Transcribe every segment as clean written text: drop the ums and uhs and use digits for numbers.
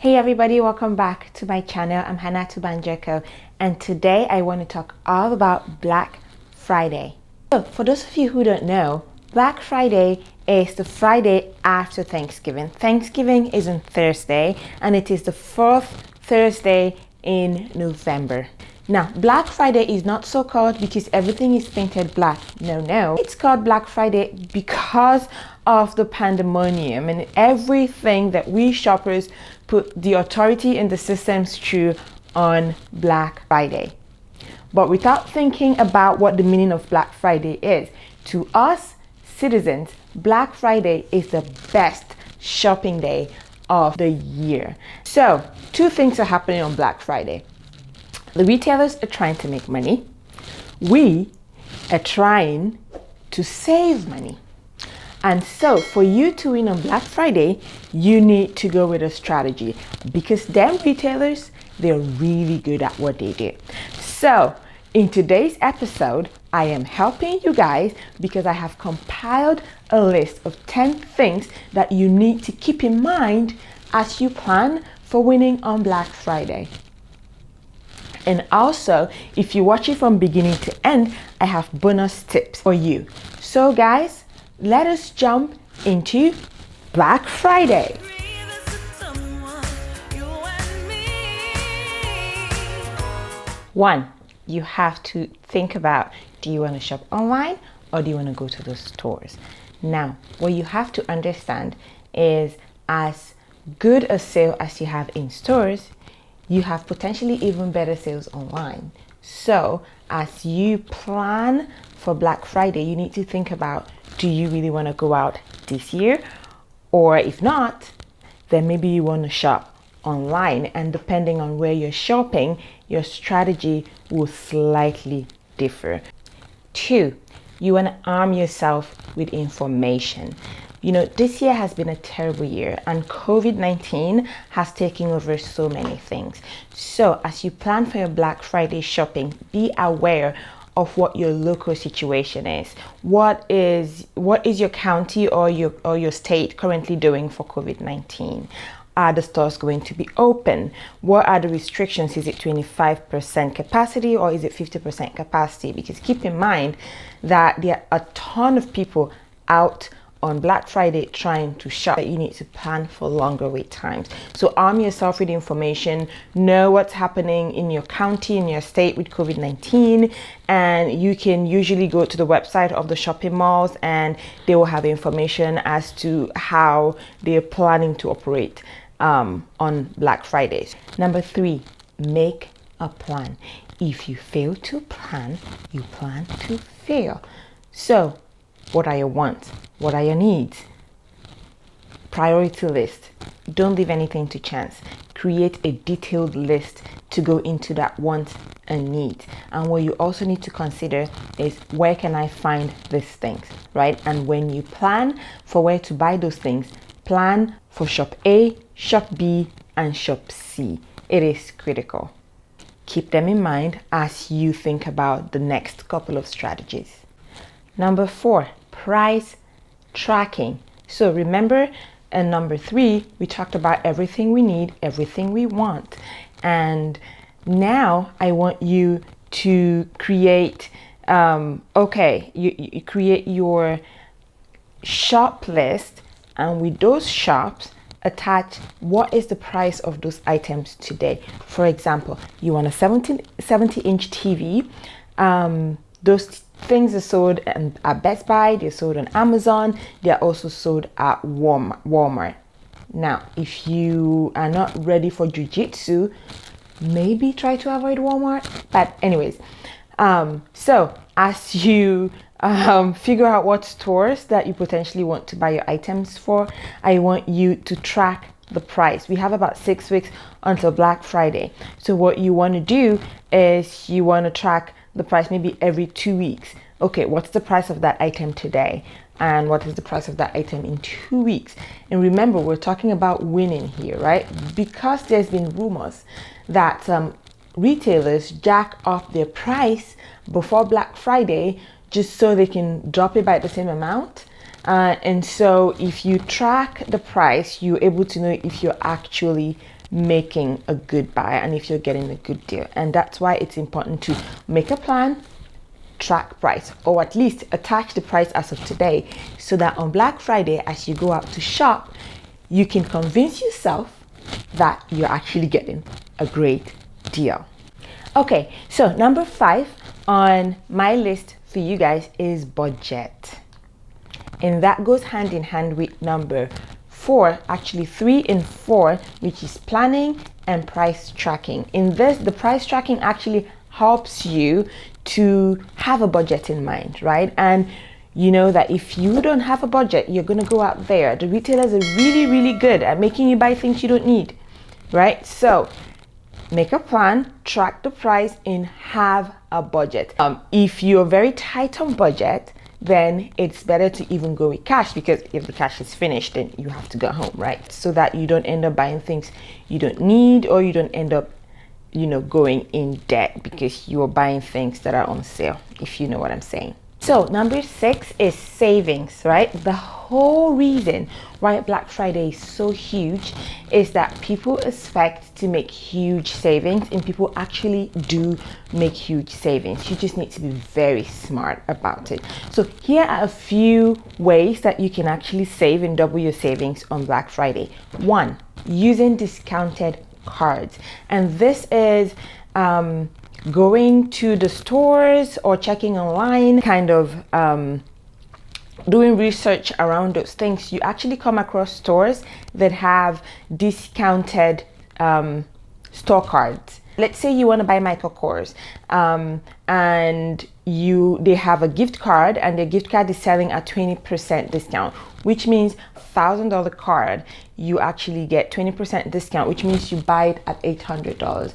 Hey everybody, welcome back to my channel. I'm Hannah Tubanjeko, and today I want to talk all about Black Friday. So for those of you who don't know, Black Friday is the Friday after Thanksgiving. Thanksgiving is on Thursday and it is the fourth Thursday in November. Now, Black Friday is not so called because everything is painted black. No. It's called Black Friday because of the pandemonium and everything that we shoppers put the authority and the systems through on Black Friday. But without thinking about what the meaning of Black Friday is, to us citizens, Black Friday is the best shopping day of the year. So, two things are happening on Black Friday. The retailers are trying to make money. We are trying to save money. And so for you to win on Black Friday, you need to go with a strategy because them retailers, they're really good at what they do. So in today's episode, I am helping you guys because I have compiled a list of 10 things that you need to keep in mind as you plan for winning on Black Friday. And also, if you watch it from beginning to end, I have bonus tips for you. So guys, let us jump into Black Friday. One, you have to think about, do you want to shop online or do you want to go to the stores? Now, what you have to understand is as good a sale as you have in stores, you have potentially even better sales online. So as you plan for Black Friday, you need to think about, do you really want to go out this year? Or if not, then maybe you want to shop online, and depending on where you're shopping, your strategy will slightly differ. Two, you want to arm yourself with information. You know, this year has been a terrible year and COVID-19 has taken over so many things. So as you plan for your Black Friday shopping, be aware of what your local situation is. What is your county or your state currently doing for COVID-19? Are the stores going to be open? What are the restrictions? Is it 25% capacity or is it 50% capacity? Because keep in mind that there are a ton of people out on Black Friday trying to shop, that you need to plan for longer wait times. So arm yourself with information, know what's happening in your county, in your state with COVID-19, and you can usually go to the website of the shopping malls and they will have information as to how they're planning to operate on Black Fridays. Number three, make a plan. If you fail to plan, you plan to fail. So what are your wants? What are your needs? Priority list. Don't leave anything to chance. Create a detailed list to go into that wants and needs. And what you also need to consider is, where can I find these things, right? And when you plan for where to buy those things, plan for shop A, shop B, and shop C. It is critical. Keep them in mind as you think about the next couple of strategies. Number four, price tracking. So remember, in number three, we talked about everything we need, everything we want. And now I want you to create, you create your shop list, and with those shops, attach what is the price of those items today. For example, you want a 70-inch TV. Those things are sold at Best Buy, they're sold on Amazon, they're also sold at Walmart. Now, if you are not ready for jiu-jitsu, maybe try to avoid Walmart. But anyways, so as you figure out what stores that you potentially want to buy your items for, I want you to track the price. We have about 6 weeks until Black Friday. So what you want to do is you want to track the price maybe every 2 weeks. Okay, what's the price of that item today? And what is the price of that item in 2 weeks? And remember, we're talking about winning here, right? Because there's been rumors that retailers jack up their price before Black Friday just so they can drop it by the same amount. And so if you track the price, you're able to know if you're actually making a good buy and if you're getting a good deal. And that's why it's important to make a plan, track price, or at least attach the price as of today, so that on Black Friday, as you go out to shop, you can convince yourself that you're actually getting a great deal. Okay, so number 5 on my list for you guys is budget. And that goes hand in hand with number 4, actually 3 and 4, which is planning and price tracking. In this, the price tracking actually helps you to have a budget in mind, right? And you know that if you don't have a budget, you're going to go out there. The retailers are really, really good at making you buy things you don't need, right? So make a plan, track the price, and have a budget. If you're very tight on budget, then it's better to even go with cash, because if the cash is finished, then you have to go home, right? So that you don't end up buying things you don't need, or you don't end up, you know, going in debt because you're buying things that are on sale, if you know what I'm saying. So number 6 is savings, right? The whole reason why Black Friday is so huge is that people expect to make huge savings, and people actually do make huge savings. You just need to be very smart about it. So here are a few ways that you can actually save and double your savings on Black Friday. 1, using discounted cards. And this is going to the stores or checking online, kind of doing research around those things. You actually come across stores that have discounted store cards. Let's say you want to buy Michael Kors, and they have a gift card, and the gift card is selling at 20% discount, which means $1,000 card, you actually get 20% discount, which means you buy it at $800.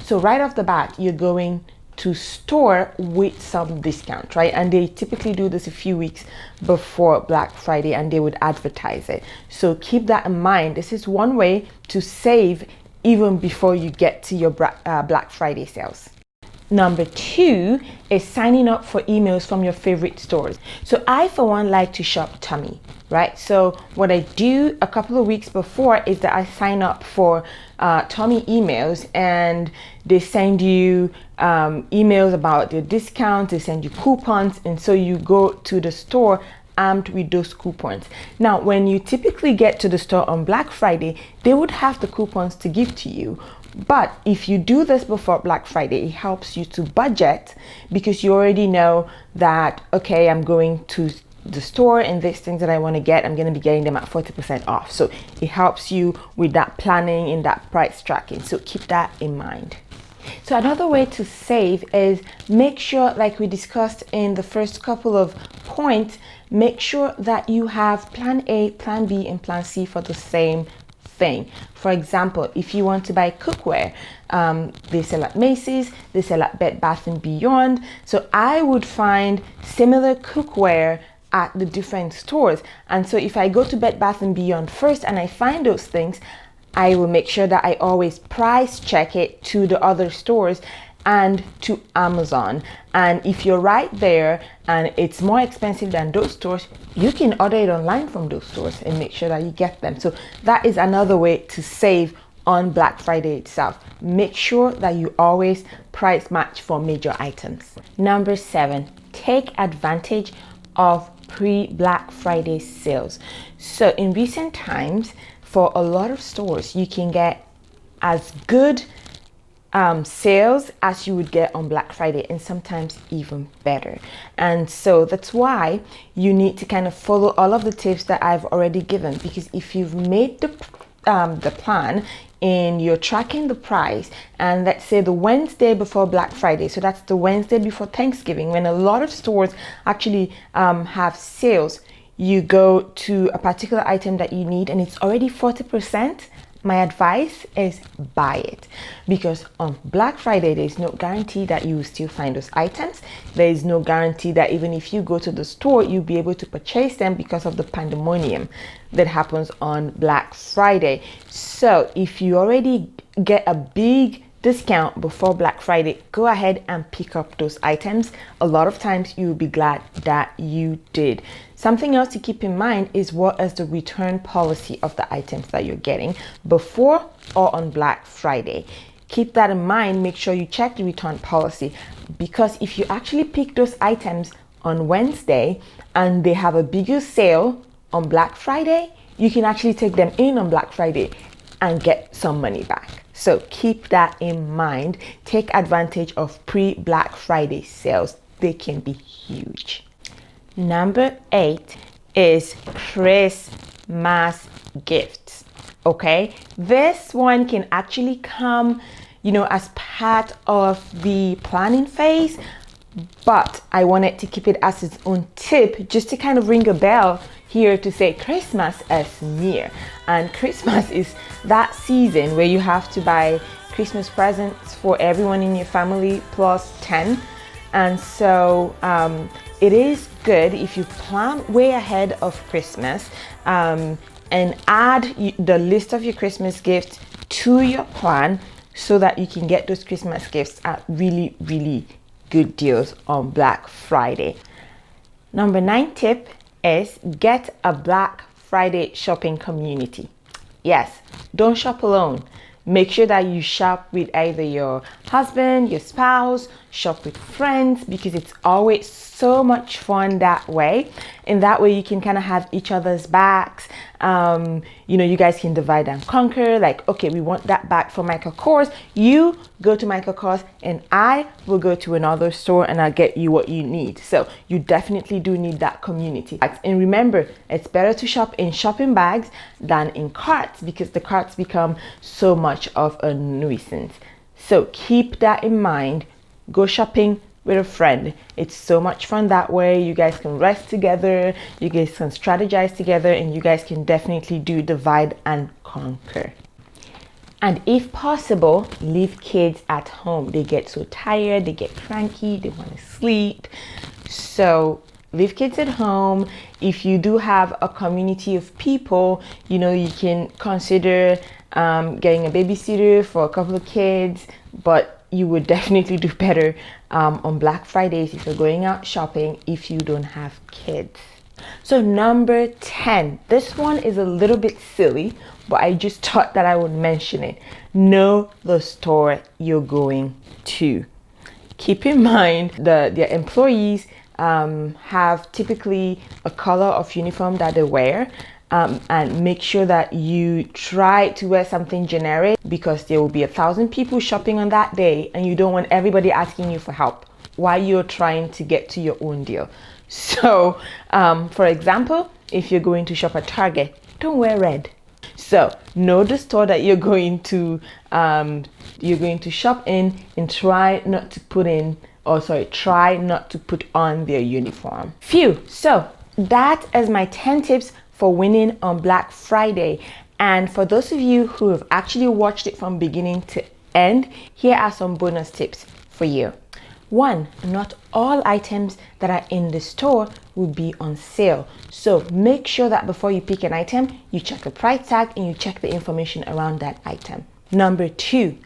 So right off the bat, you're going to store with some discount, right? And they typically do this a few weeks before Black Friday, and they would advertise it. So keep that in mind. This is one way to save even before you get to your Black Friday sales. Number 2 is signing up for emails from your favorite stores. So I, for one, like to shop Tommy, right? So what I do a couple of weeks before is that I sign up for Tommy emails, and they send you emails about their discounts, they send you coupons, and so you go to the store armed with those coupons. Now, when you typically get to the store on Black Friday, they would have the coupons to give to you. But if you do this before Black Friday, it helps you to budget, because you already know that, okay, I'm going to the store and these things that I want to get, I'm going to be getting them at 40% off. So it helps you with that planning and that price tracking. So keep that in mind. So another way to save is make sure, like we discussed in the first couple of points, make sure that you have plan A, plan B, and plan C for the same thing. For example, if you want to buy cookware, they sell at Macy's, they sell at Bed Bath & Beyond. So I would find similar cookware at the different stores. And so if I go to Bed Bath & Beyond first and I find those things, I will make sure that I always price check it to the other stores and to Amazon. And if you're right there and it's more expensive than those stores, you can order it online from those stores and make sure that you get them. So that is another way to save on Black Friday itself. Make sure that you always price match for major items. Number 7, take advantage of pre-Black Friday sales. So in recent times, for a lot of stores, you can get as good sales as you would get on Black Friday, and sometimes even better. And so that's why you need to kind of follow all of the tips that I've already given, because if you've made the plan and you're tracking the price, and let's say the Wednesday before Black Friday, so that's the Wednesday before Thanksgiving, when a lot of stores actually have sales, you go to a particular item that you need and it's already 40%, my advice is buy it, because on Black Friday there's no guarantee that you will still find those items. There is no guarantee that even if you go to the store, you'll be able to purchase them because of the pandemonium that happens on Black Friday. So if you already get a big discount before Black Friday, go ahead and pick up those items. A lot of times you'll be glad that you did. Something else to keep in mind is what is the return policy of the items that you're getting before or on Black Friday. Keep that in mind. Make sure you check the return policy, because if you actually pick those items on Wednesday and they have a bigger sale on Black Friday, you can actually take them in on Black Friday and get some money back. So keep that in mind. Take advantage of pre-Black Friday sales. They can be huge. Number 8 is Christmas gifts. Okay, this one can actually come, as part of the planning phase, but I wanted to keep it as its own tip, just to kind of ring a bell here to say Christmas is near. And Christmas is that season where you have to buy Christmas presents for everyone in your family plus 10. And so it is good if you plan way ahead of Christmas and add the list of your Christmas gifts to your plan, so that you can get those Christmas gifts at really, really good deals on Black Friday. Number 9 tip is get a Black Friday shopping community. Yes, don't shop alone. Make sure that you shop with either your husband, your spouse, shop with friends, because it's always so much fun that way. And that way you can kind of have each other's backs. You guys can divide and conquer. Like, okay, we want that bag for Michael Kors. You go to Michael Kors and I will go to another store and I'll get you what you need. So you definitely do need that community. And remember, it's better to shop in shopping bags than in carts, because the carts become so much of a nuisance. So keep that in mind. Go shopping with a friend. It's so much fun that way. You guys can rest together, you guys can strategize together, and you guys can definitely do divide and conquer. And if possible, leave kids at home. They get so tired, they get cranky, they want to sleep. So leave kids at home. If you do have a community of people, you can consider getting a babysitter for a couple of kids, but you would definitely do better on Black Fridays if you're going out shopping if you don't have kids. So number 10, this one is a little bit silly, but I just thought that I would mention it. Know the store you're going to. Keep in mind that their employees have typically a color of uniform that they wear. And make sure that you try to wear something generic, because there will be 1,000 people shopping on that day and you don't want everybody asking you for help while you're trying to get to your own deal. So for example, if you're going to shop at Target, don't wear red. So know the store that you're going to shop in, and try not to put on their uniform. Phew. So that is my 10 tips for winning on Black Friday. And for those of you who have actually watched it from beginning to end, here are some bonus tips for you. 1, not all items that are in the store will be on sale. So make sure that before you pick an item, you check the price tag and you check the information around that item. Number 2,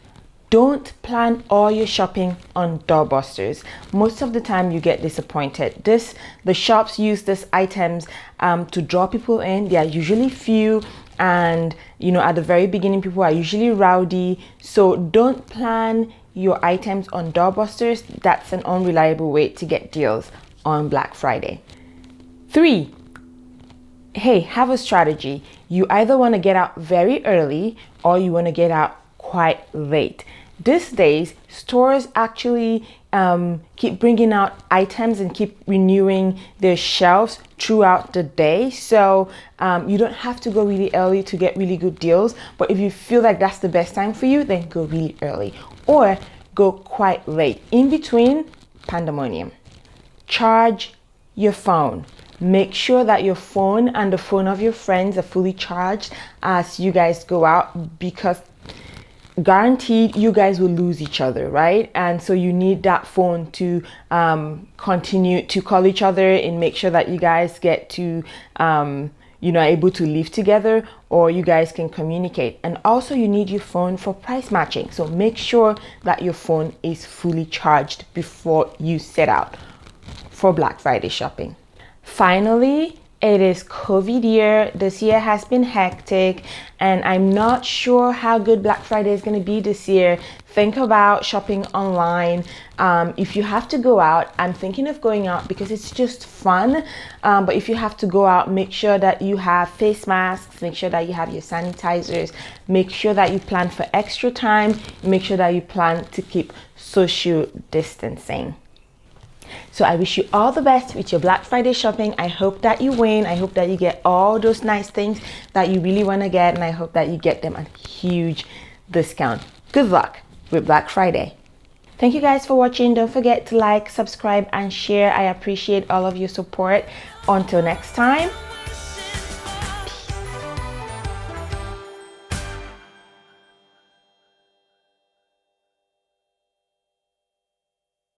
don't plan all your shopping on doorbusters. Most of the time you get disappointed. The shops use these items to draw people in. They are usually few, and at the very beginning people are usually rowdy. So don't plan your items on doorbusters. That's an unreliable way to get deals on Black Friday. 3, hey, have a strategy. You either want to get out very early or you want to get out quite late. These days, stores actually keep bringing out items and keep renewing their shelves throughout the day. So you don't have to go really early to get really good deals. But if you feel like that's the best time for you, then go really early or go quite late. In between, pandemonium. Charge your phone. Make sure that your phone and the phone of your friends are fully charged as you guys go out, because guaranteed you guys will lose each other, right? And so you need that phone to continue to call each other and make sure that you guys get to you're not able to live together, or you guys can communicate. And also you need your phone for price matching. So make sure that your phone is fully charged before you set out for Black Friday shopping. Finally, it is COVID year. This year has been hectic, and I'm not sure how good Black Friday is going to be this year. Think about shopping online. If you have to go out, I'm thinking of going out because it's just fun. But if you have to go out, make sure that you have face masks, make sure that you have your sanitizers, make sure that you plan for extra time, make sure that you plan to keep social distancing. So I wish you all the best with your Black Friday shopping. I hope that you win. I hope that you get all those nice things that you really want to get, and I hope that you get them at a huge discount. Good luck with Black Friday. Thank you guys for watching. Don't forget to like, subscribe, and share. I appreciate all of your support. Until next time.